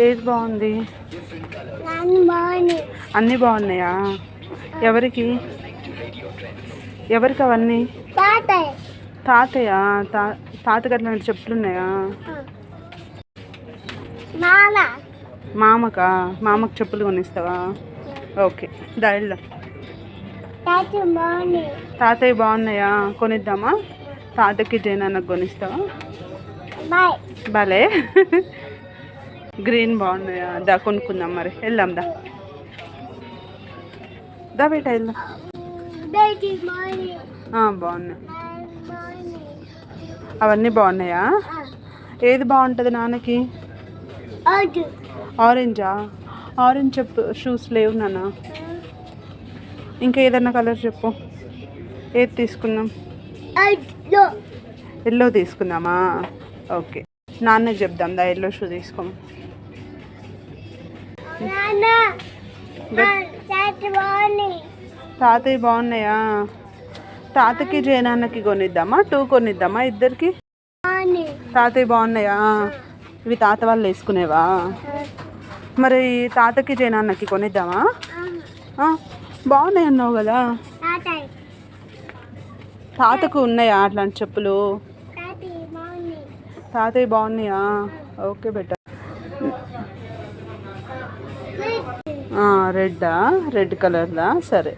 ఏది బాగుంది? అన్నీ బాగున్నాయా? ఎవరికి ఎవరికి అవన్నీ? తాతయ్య. తాతకి అట్లాంటి చెప్పులు ఉన్నాయా? మామకా? మామకు చెప్పులు కొనిస్తావా? ఓకే, దా వెళ్దాం. తాతయ్య బాగున్నాయా? కొనిద్దామా? తాతకి జైనాన్నకు కొనిస్తావా? భలే. గ్రీన్ బాగున్నాయా? దా కొనుక్కుందాం, మరి వెళ్దాం. దా బేట వెళ్దాం. బాగున్నాయి. అవన్నీ బాగున్నాయా? ఏది బాగుంటుంది నాన్నకి? ఆరెంజా? ఆరెంజ్ చెప్పు. షూస్ లేవు నాన్న. ఇంకా ఏదన్నా కలర్ చెప్పు. ఏది తీసుకుందాం? ఎల్లో తీసుకుందామా? ఓకే, నాన్నకి చెప్దాం దా ఎల్లో షూ తీసుకో. తాతయ్య బాగున్నాయా? తాతకి జయనాన్నకి కొనిద్దామా? 2 కొనిద్దామా ఇద్దరికి? తాతయ్య బాగున్నాయా? ఇవి తాత వాళ్ళు వేసుకునేవా? మరి తాతకి జయనాన్నకి కొనిద్దామా? బాగున్నాయి అన్నావు కదా. తాతకు ఉన్నాయా అట్లాంటి చెప్పులు? తాతయ్య బాగున్నాయా? Okay better. రెడ్డా? రెడ్ కలర్దా? సరే.